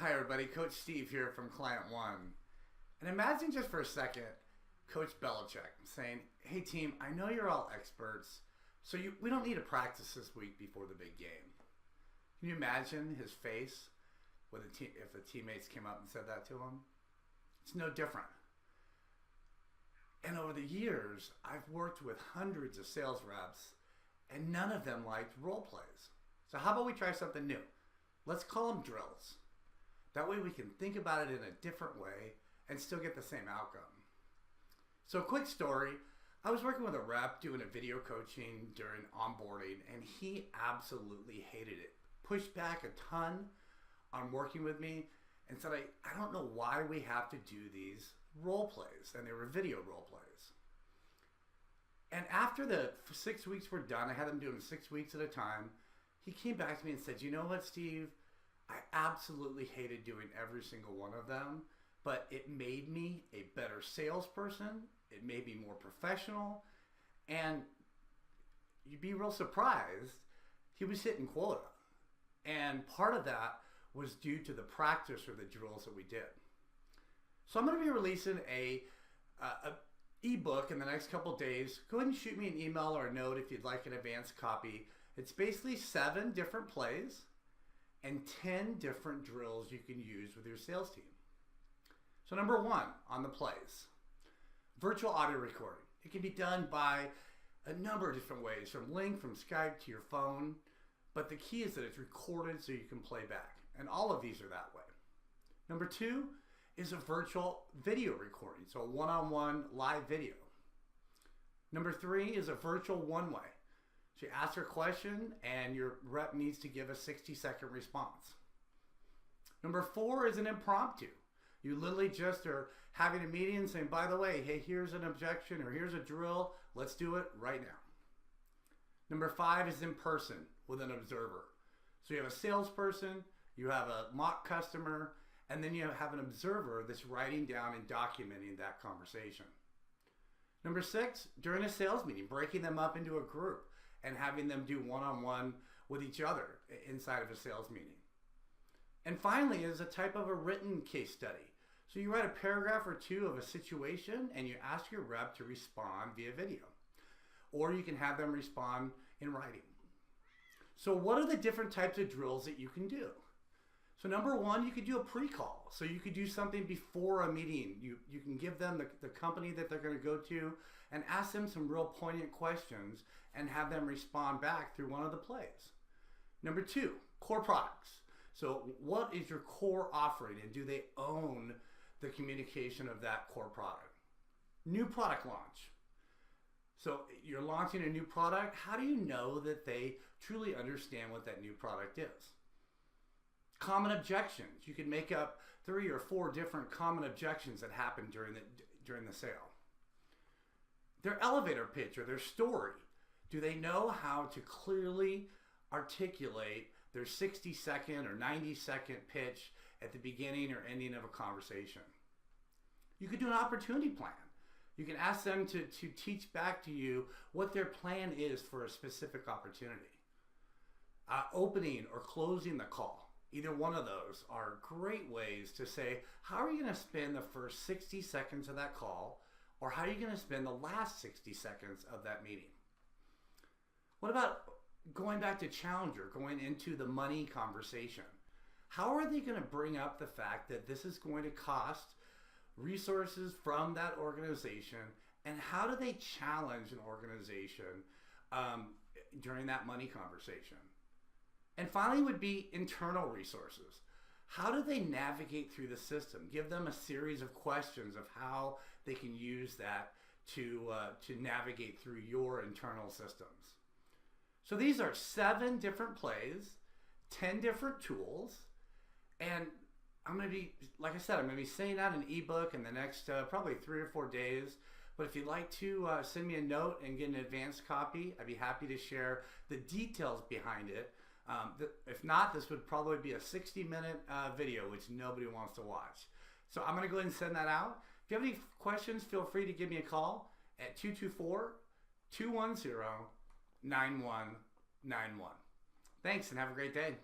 Hi everybody, Coach Steve here from Client One. And imagine just for a second, Coach Belichick saying, hey team, I know you're all experts, so we don't need to practice this week before the big game. Can you imagine his face if the teammates came up and said that to him? It's no different. And over the years, I've worked with hundreds of sales reps, and none of them liked role plays. So how about we try something new? Let's call them drills. That way we can think about it in a different way and still get the same outcome. So a quick story, I was working with a rep doing a video coaching during onboarding, and he absolutely hated it. Pushed back a ton on working with me and said, I don't know why we have to do these role plays, and they were video role plays. And after the 6 weeks were done, I had them do them 6 weeks at a time, he came back to me and said, you know what, Steve? I absolutely hated doing every single one of them, but it made me a better salesperson. It made me more professional. And you'd be real surprised, he was hitting quota. And part of that was due to the practice or the drills that we did. So I'm going to be releasing a ebook in the next couple days. Go ahead and shoot me an email or a note if you'd like an advanced copy. It's basically 7 different plays and 10 different drills you can use with your sales team. So number 1 on the plays, virtual audio recording. It can be done by a number of different ways, from link, from Skype to your phone, but the key is that it's recorded so you can play back. And all of these are that way. Number 2 is a virtual video recording, so a one-on-one live video. Number 3 is a virtual one-way. So you ask her a question and your rep needs to give a 60-second response. Number 4 is an impromptu. You literally just are having a meeting and saying, by the way, hey, here's an objection or here's a drill. Let's do it right now. Number 5 is in person with an observer. So you have a salesperson, you have a mock customer, and then you have an observer that's writing down and documenting that conversation. Number 6, during a sales meeting, breaking them up into a group and having them do one-on-one with each other inside of a sales meeting. And finally is a type of a written case study. So you write a paragraph or 2 of a situation and you ask your rep to respond via video. Or you can have them respond in writing. So what are the different types of drills that you can do? So number 1, you could do a pre-call. So you could do something before a meeting. You can give them the company that they're going to go to and ask them some real poignant questions and have them respond back through one of the plays. Number 2, core products. So what is your core offering and do they own the communication of that core product? New product launch. So you're launching a new product. How do you know that they truly understand what that new product is? Common objections. You can make up 3 or 4 different common objections that happen during the sale. Their elevator pitch or their story. Do they know how to clearly articulate their 60-second or 90-second pitch at the beginning or ending of a conversation? You could do an opportunity plan. You can ask them to teach back to you what their plan is for a specific opportunity. Opening or closing the call. Either one of those are great ways to say, how are you going to spend the first 60 seconds of that call, or how are you going to spend the last 60 seconds of that meeting? What about going back to Challenger, going into the money conversation? How are they going to bring up the fact that this is going to cost resources from that organization, and how do they challenge an organization during that money conversation? And finally would be internal resources. How do they navigate through the system? Give them a series of questions of how they can use that to navigate through your internal systems. So these are 7 different plays, 10 different tools, and I'm going to be, like I said, I'm going to be sending out an ebook in the next probably 3 or 4 days. But if you'd like to send me a note and get an advanced copy, I'd be happy to share the details behind it. If not, this would probably be a 60-minute video, which nobody wants to watch. So I'm going to go ahead and send that out. If you have any questions, feel free to give me a call at 224-210-9191. Thanks and have a great day.